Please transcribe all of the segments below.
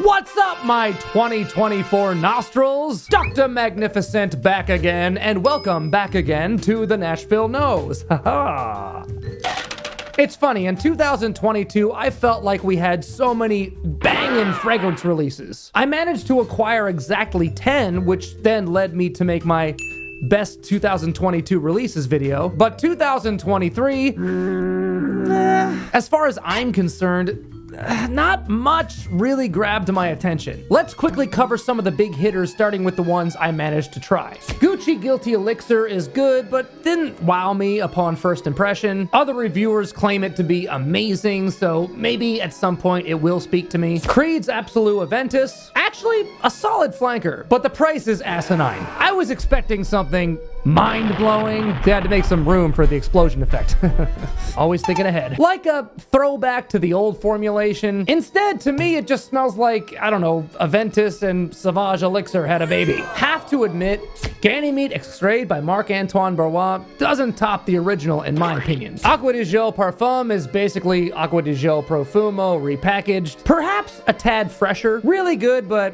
What's up, my 2024 nostrils? Dr. Magnifiscent back again, and welcome back again to the Nashville Nose. Haha. It's funny, in 2022, I felt like we had so many bangin' fragrance releases. I managed to acquire exactly 10, which then led me to make my best 2022 releases video. But 2023, as far as I'm concerned, not much really grabbed my attention. Let's quickly cover some of the big hitters, starting with the ones I managed to try. Gucci Guilty Elixir is good, but didn't wow me upon first impression. Other reviewers claim it to be amazing, so maybe at some point it will speak to me. Creed's Absolute Aventus, actually a solid flanker, but the price is asinine. I was expecting something mind-blowing. They had to make some room for the explosion effect. Always thinking ahead. Like a throwback to the old formulation. Instead, to me, it just smells like, I don't know, Aventus and Sauvage Elixir had a baby. Have to admit, Ganymede Extrait by Marc-Antoine Barrois doesn't top the original in my opinion. Acqua di Gio Parfum is basically Acqua di Gio Profumo repackaged. Perhaps a tad fresher. Really good, but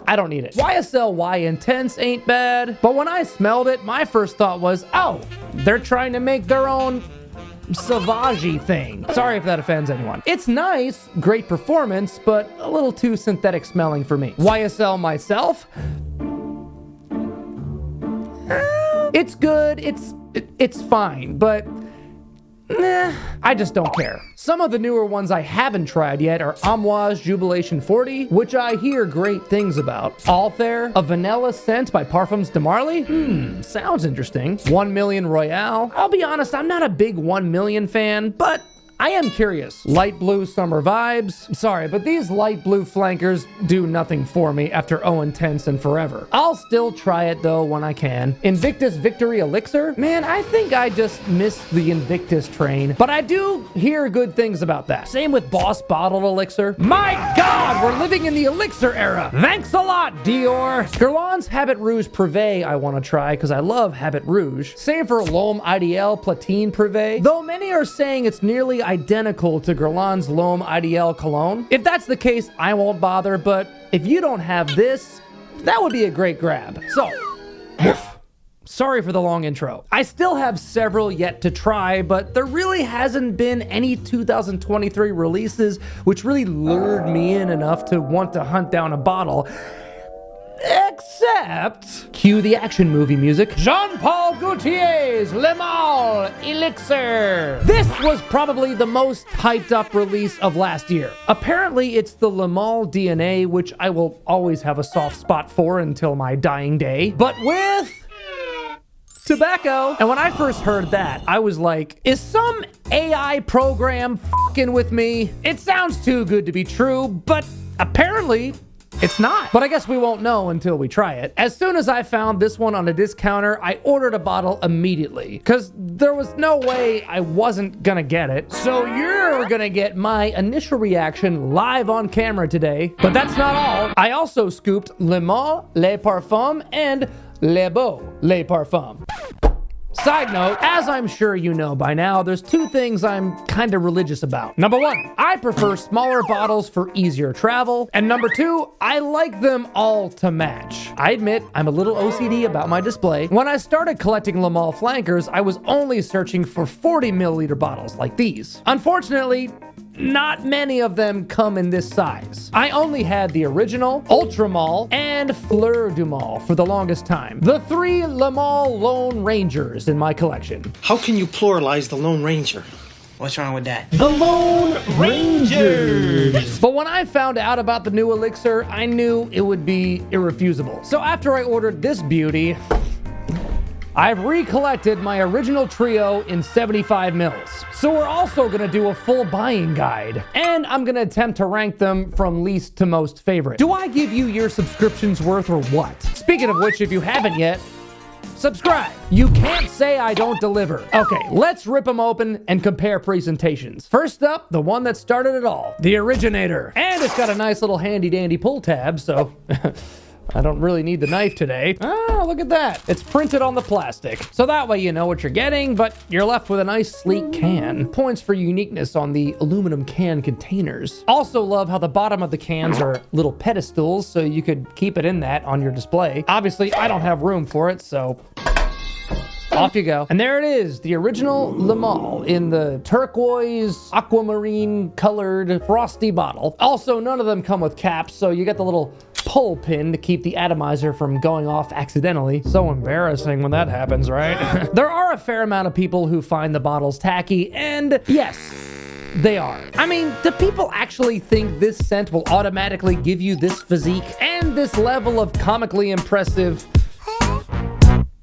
I don't need it. YSL Y Intense ain't bad, but when I smelled it, my first thought was, oh, they're trying to make their own Sauvage thing. Sorry if that offends anyone. It's nice, great performance, but a little too synthetic smelling for me. YSL Myself, it's good, it's fine, but I just don't care. Some of the newer ones I haven't tried yet are Amouage Jubilation 40, which I hear great things about. Althair, a vanilla scent by Parfums de Marly. Sounds interesting. 1 Million Royale. I'll be honest, I'm not a big 1 Million fan, but I am curious. Light Blue Summer Vibes. Sorry, but these light blue flankers do nothing for me after Oh Intense and Forever. I'll still try it though when I can. Invictus Victory Elixir? Man, I think I just missed the Invictus train, but I do hear good things about that. Same with Boss Bottled Elixir. My God, we're living in the Elixir era. Thanks a lot, Dior. Guerlain's Habit Rouge Privé I want to try because I love Habit Rouge. Same for L'Homme Ideal Platine Privé, though many are saying it's nearly identical to Guerlain's L'Homme Ideal Cologne. If that's the case, I won't bother, but if you don't have this, that would be a great grab. So, sorry for the long intro. I still have several yet to try, but there really hasn't been any 2023 releases which really lured me in enough to want to hunt down a bottle. Except, cue the action movie music, Jean Paul Gaultier's Le Male Elixir. This was probably the most hyped up release of last year. Apparently it's the Le Male DNA, which I will always have a soft spot for until my dying day, but with tobacco. And when I first heard that, I was like, is some AI program fucking with me? It sounds too good to be true, but apparently it's not. But I guess we won't know until we try it. As soon as I found this one on a discounter, I ordered a bottle immediately because there was no way I wasn't gonna get it. So you're gonna get my initial reaction live on camera today. But that's not all. I also scooped Le Male Les Parfums and Le Beau Les Parfums. Side note, as I'm sure you know by now, there's two things I'm kind of religious about. Number one, I prefer smaller bottles for easier travel. And number two, I like them all to match. I admit, I'm a little OCD about my display. When I started collecting Le Male flankers, I was only searching for 40 milliliter bottles like these. Unfortunately, not many of them come in this size. I only had the original, Ultra Male, and Fleur du Mal for the longest time. The three Le Male Lone Rangers in my collection. How can you pluralize the Lone Ranger? What's wrong with that? The Lone Rangers! But when I found out about the new Elixir, I knew it would be irrefusable. So after I ordered this beauty, I've recollected my original trio in 75 mils. So we're also gonna do a full buying guide. And I'm gonna attempt to rank them from least to most favorite. Do I give you your subscription's worth or what? Speaking of which, if you haven't yet, subscribe. You can't say I don't deliver. Okay, let's rip them open and compare presentations. First up, the one that started it all, the Originator. And it's got a nice little handy dandy pull tab, so I don't really need the knife today. Ah, look at that. It's printed on the plastic. So that way you know what you're getting, but you're left with a nice sleek can. Points for uniqueness on the aluminum can containers. Also love how the bottom of the cans are little pedestals, so you could keep it in that on your display. Obviously, I don't have room for it, so off you go. And there it is, the original Le Male in the turquoise, aquamarine colored frosty bottle. Also, none of them come with caps, so you get the little pull pin to keep the atomizer from going off accidentally. So embarrassing when that happens, right? There are a fair amount of people who find the bottles tacky, and yes, they are. I mean, do people actually think this scent will automatically give you this physique and this level of comically impressive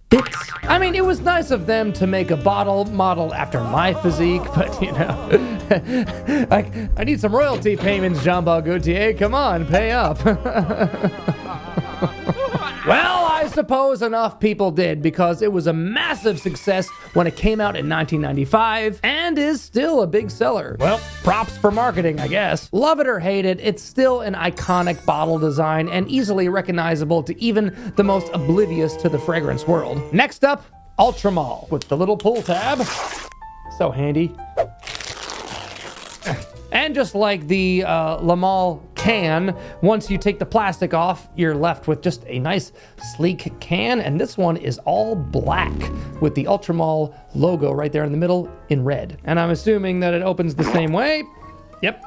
bits? I mean, it was nice of them to make a bottle model after my physique, but you know, I need some royalty payments, Jean Paul Gaultier. Come on, pay up. Well, I suppose enough people did, because it was a massive success when it came out in 1995 and is still a big seller. Well, props for marketing, I guess. Love it or hate it, it's still an iconic bottle design and easily recognizable to even the most oblivious to the fragrance world. Next up, Outr-eau with the little pull tab. So handy. And just like the Le Male can, once you take the plastic off, you're left with just a nice sleek can, and this one is all black with the Outr-eau logo right there in the middle in red. And I'm assuming that it opens the same way. Yep.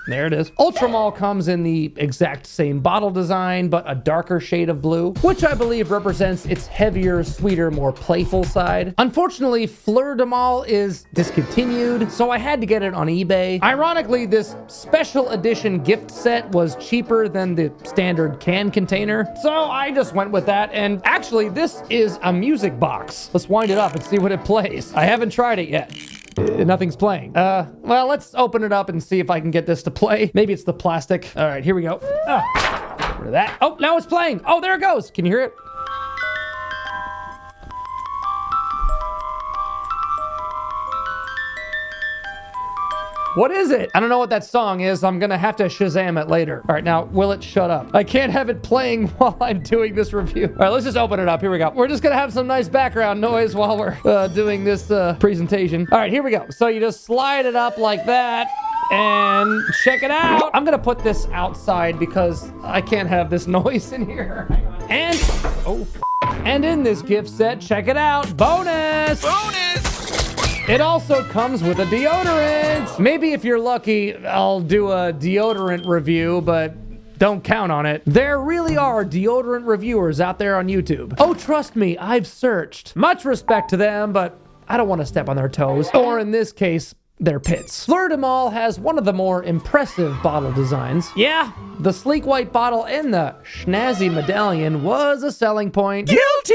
There it is. Outr-eau comes in the exact same bottle design, but a darker shade of blue, which I believe represents its heavier, sweeter, more playful side. Unfortunately, Fleur de Mal is discontinued, so I had to get it on eBay. Ironically, this special edition gift set was cheaper than the standard can container, so I just went with that. And actually, this is a music box. Let's wind it up and see what it plays. I haven't tried it yet. Nothing's playing. Well, let's open it up and see if I can get this to play. Maybe it's the plastic. All right, here we go. Get rid of that. Oh, now it's playing. Oh, there it goes. Can you hear it? What is it? I don't know what that song is. I'm gonna have to Shazam it later. All right, now, will it shut up? I can't have it playing while I'm doing this review. All right, let's just open it up. Here we go. We're just gonna have some nice background noise while we're doing this presentation. All right, here we go. So you just slide it up like that and check it out. I'm gonna put this outside because I can't have this noise in here. And in this gift set, check it out, bonus! It also comes with a deodorant. Maybe if you're lucky, I'll do a deodorant review, but don't count on it. There really are deodorant reviewers out there on YouTube. Oh, trust me, I've searched. Much respect to them, but I don't want to step on their toes, or in this case, their pits. Fleur de Mal has one of the more impressive bottle designs. Yeah, the sleek white bottle and the schnazzy medallion was a selling point. Guilty!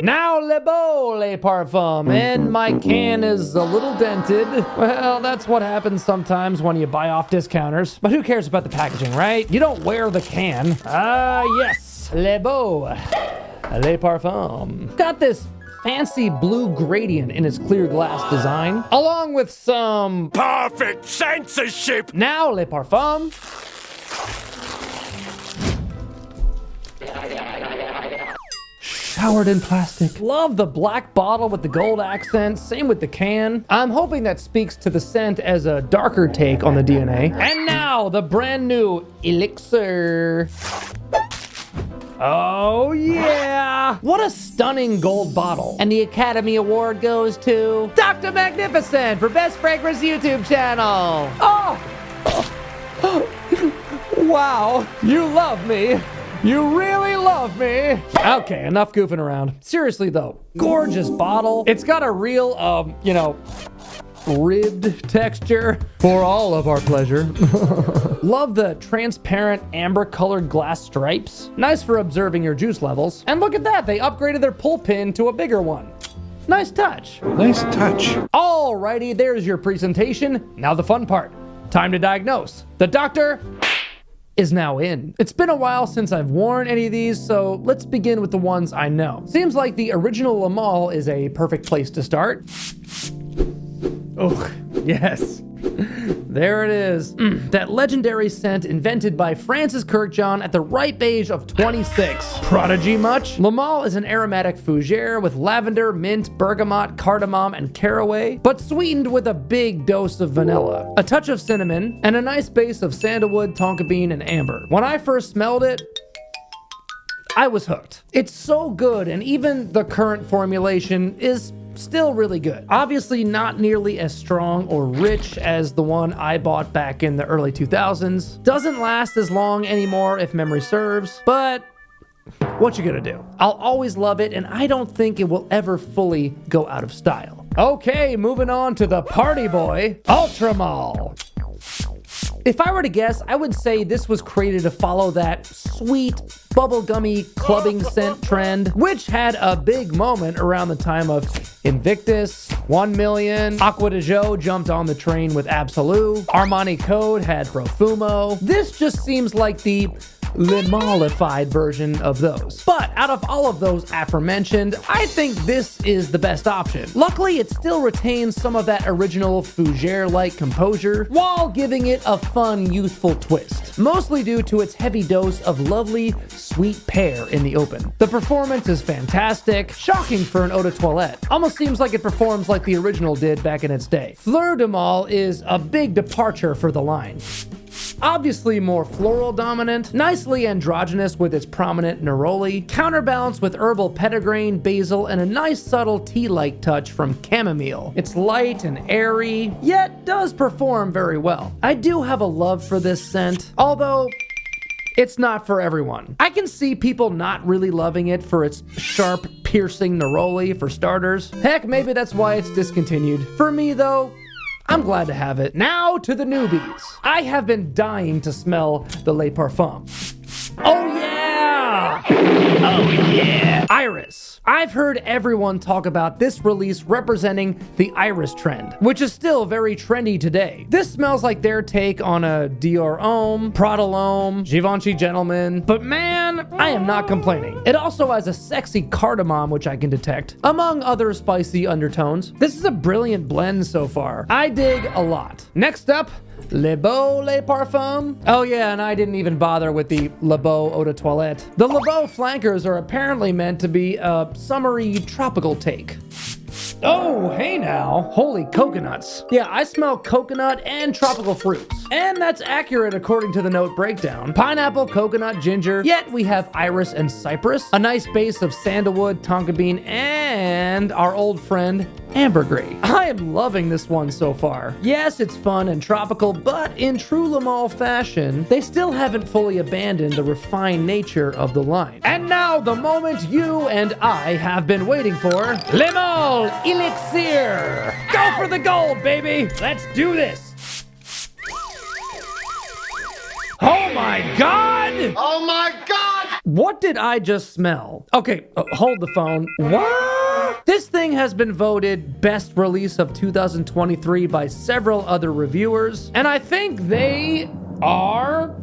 Now Beau, le Parfum, and my can is a little dented. Well, that's what happens sometimes when you buy off discounters. But who cares about the packaging, right? You don't wear the can. Yes, Beau, le Parfum. Got this fancy blue gradient in its clear glass design, along with some perfect censorship. Now le Parfum. Showered in plastic. Love the black bottle with the gold accent. Same with the can. I'm hoping that speaks to the scent as a darker take on the DNA. And now the brand new Elixir. Oh yeah! What a stunning gold bottle. And the Academy Award goes to Dr. Magnifiscent for Best Fragrance YouTube channel. Oh! Wow, you love me. You really love me. Okay, enough goofing around. Seriously though, gorgeous bottle. It's got a real, ribbed texture for all of our pleasure. Love the transparent amber colored glass stripes. Nice for observing your juice levels. And look at that, they upgraded their pull pin to a bigger one. Nice touch. Nice touch. Alrighty, there's your presentation. Now the fun part. Time to diagnose. The doctor is now in. It's been a while since I've worn any of these, so let's begin with the ones I know. Seems like the original Le Male is a perfect place to start. Oh, yes. There it is. That legendary scent invented by Francis Kurkdjian at the ripe age of 26. Prodigy much? Le Male is an aromatic fougere with lavender, mint, bergamot, cardamom, and caraway, but sweetened with a big dose of vanilla, a touch of cinnamon, and a nice base of sandalwood, tonka bean, and amber. When I first smelled it, I was hooked. It's so good, and even the current formulation is still really good. Obviously not nearly as strong or rich as the one I bought back in the early 2000s. Doesn't last as long anymore if memory serves, but what you gonna do? I'll always love it, and I don't think it will ever fully go out of style. Okay, moving on to the party boy, Outr-eau. If I were to guess, I would say this was created to follow that sweet, bubblegummy clubbing scent trend, which had a big moment around the time of Invictus, 1 Million, Aqua de Jo jumped on the train with Absolute, Armani Code had Profumo. This just seems like the Le Male-ified version of those. But out of all of those aforementioned, I think this is the best option. Luckily, it still retains some of that original fougere-like composure while giving it a fun, youthful twist, mostly due to its heavy dose of lovely, sweet pear in the open. The performance is fantastic, shocking for an eau de toilette. Almost seems like it performs like the original did back in its day. Fleur de Mal is a big departure for the line. Obviously more floral dominant, nicely androgynous with its prominent neroli, counterbalanced with herbal petitgrain, basil, and a nice subtle tea-like touch from chamomile. It's light and airy, yet does perform very well. I do have a love for this scent, although it's not for everyone. I can see people not really loving it for its sharp, piercing neroli, for starters. Heck, maybe that's why it's discontinued. For me, though, I'm glad to have it. Now to the newbies. I have been dying to smell the Le Parfum. Oh yeah! Oh yeah! Iris. I've heard everyone talk about this release representing the iris trend, which is still very trendy today. This smells like their take on a Dior Homme, Prada L'Homme, Givenchy Gentleman, but man, I am not complaining. It also has a sexy cardamom, which I can detect, among other spicy undertones. This is a brilliant blend so far. I dig a lot. Next up, Le Beau Le Parfum. Oh yeah, and I didn't even bother with the Le Beau Eau de Toilette. The Le Beau flankers are apparently meant to be a summery tropical take. Oh, hey now. Holy coconuts. Yeah, I smell coconut and tropical fruits. And that's accurate according to the note breakdown. Pineapple, coconut, ginger, yet we have iris and cypress, a nice base of sandalwood, tonka bean, and our old friend, ambergris. I am loving this one so far. Yes, it's fun and tropical, but in true Le Male fashion, they still haven't fully abandoned the refined nature of the line. And now, the moment you and I have been waiting for, Le Male Elixir. Go for the gold, baby. Let's do this. Oh my God! Oh my God! What did I just smell? Okay, hold the phone. What? This thing has been voted best release of 2023 by several other reviewers, and I think they are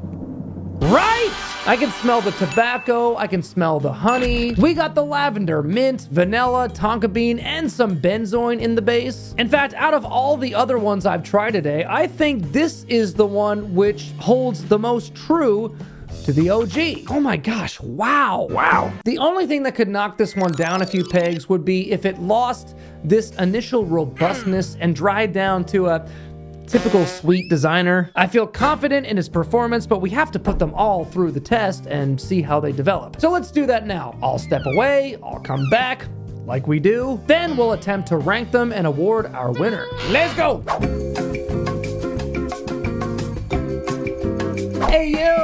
right! I can smell the tobacco, I can smell the honey. We got the lavender, mint, vanilla, tonka bean, and some benzoin in the base. In fact, out of all the other ones I've tried today, I think this is the one which holds the most true to the OG. Oh my gosh, wow. Wow. The only thing that could knock this one down a few pegs would be if it lost this initial robustness and dried down to a typical sweet designer. I feel confident in its performance, but we have to put them all through the test and see how they develop. So let's do that now. I'll step away, I'll come back, like we do. Then we'll attempt to rank them and award our winner. Let's go! Hey yo!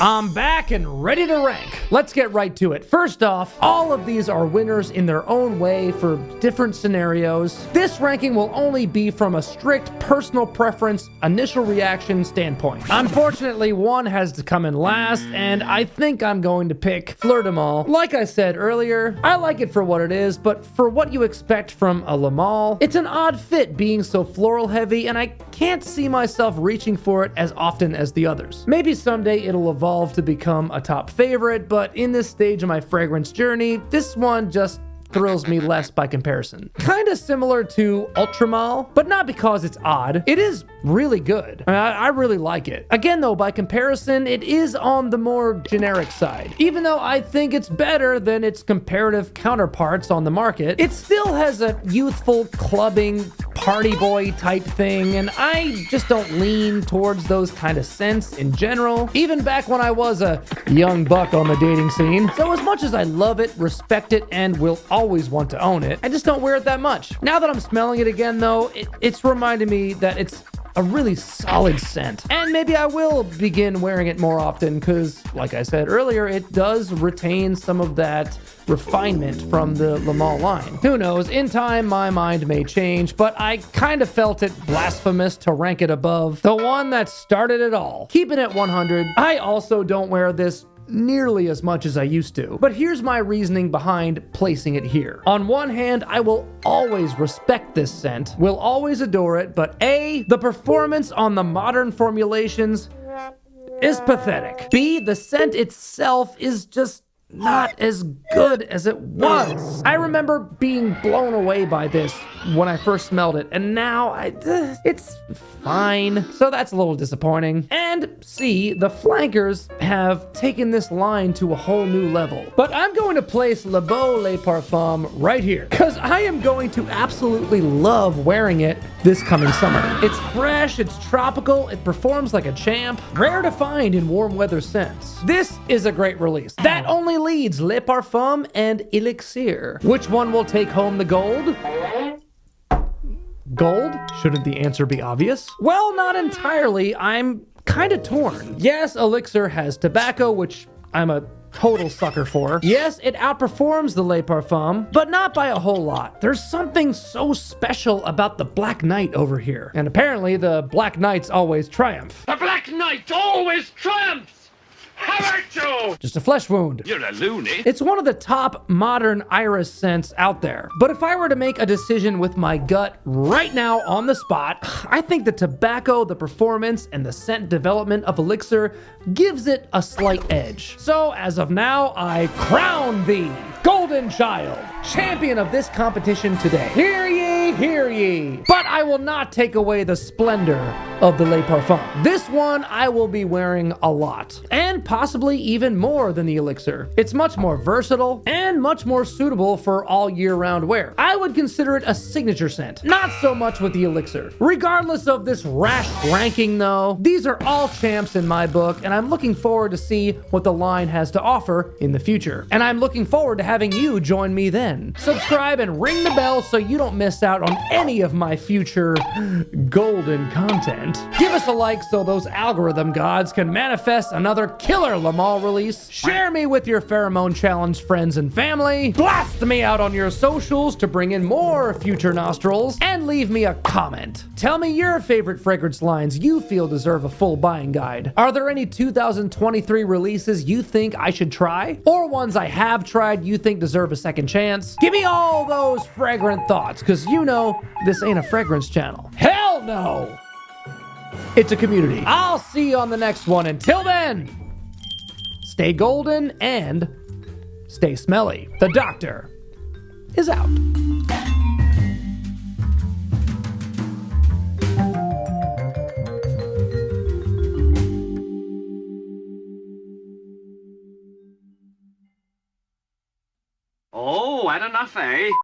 I'm back and ready to rank. Let's get right to it. First off, all of these are winners in their own way for different scenarios. This ranking will only be from a strict personal preference, initial reaction standpoint. Unfortunately, one has to come in last, and I think I'm going to pick Fleur de Mal. Like I said earlier, I like it for what it is, but for what you expect from a Le Male, it's an odd fit being so floral heavy, and I can't see myself reaching for it as often as the others. Maybe someday it'll evolve to become a top favorite, but in this stage of my fragrance journey, this one just thrills me less by comparison. Kinda similar to Ultramal, but not because it's odd. It is really good. I really like it. Again though, by comparison, it is on the more generic side. Even though I think it's better than its comparative counterparts on the market, it still has a youthful clubbing party boy type thing, and I just don't lean towards those kind of scents in general, even back when I was a young buck on the dating scene. So as much as I love it, respect it, and will always want to own it, I just don't wear it that much. Now that I'm smelling it again though, it's reminded me that it's a really solid scent. And maybe I will begin wearing it more often because, like I said earlier, it does retain some of that refinement from the Le Mans line. Who knows, in time my mind may change, but I kind of felt it blasphemous to rank it above the one that started it all. Keeping it 100, I also don't wear this nearly as much as I used to. But here's my reasoning behind placing it here. On one hand, I will always respect this scent, will always adore it, but A, the performance on the modern formulations is pathetic. B, the scent itself is just not as good as it was. I remember being blown away by this when I first smelled it, and now it's fine. So that's a little disappointing. And C, the flankers have taken this line to a whole new level. But I'm going to place Le Beau Les Parfums right here, because I am going to absolutely love wearing it this coming summer. It's fresh, it's tropical, it performs like a champ, rare to find in warm weather scents. This is a great release. That only leads Les Parfums and Elixir. Which one will take home the gold? Gold? Shouldn't the answer be obvious? Well, not entirely. I'm kind of torn. Yes, Elixir has tobacco, which I'm a total sucker for. Yes, it outperforms the Les Parfums, but not by a whole lot. There's something so special about the Black Knight over here. And apparently the Black Knights always triumph. The Black Knight always triumphs! How about you? Just a flesh wound. You're a loony. It's one of the top modern iris scents out there. But if I were to make a decision with my gut right now on the spot, I think the tobacco, the performance, and the scent development of Elixir gives it a slight edge. So as of now, I crown thee Golden Child, champion of this competition today. Hear ye, hear ye. But I will not take away the splendor of the Les Parfums. This one I will be wearing a lot, and possibly even more than the Elixir. It's much more versatile and much more suitable for all year-round wear. I would consider it a signature scent, not so much with the Elixir. Regardless of this rash ranking though, these are all champs in my book, and I'm looking forward to see what the line has to offer in the future. And I'm looking forward to having you join me then. Subscribe and ring the bell so you don't miss out on any of my future golden content. Give us a like so those algorithm gods can manifest another killer Le Mans release. Share me with your pheromone challenge friends and family. Blast me out on your socials to bring in more future nostrils. And leave me a comment. Tell me your favorite fragrance lines you feel deserve a full buying guide. Are there any 2023 releases you think I should try? Or ones I have tried you think deserve a second chance? Give me all those fragrant thoughts, because you know this ain't a fragrance channel. Hell no! It's a community. I'll see you on the next one. Until then, stay golden and stay smelly. The doctor is out. Oh, had enough, eh?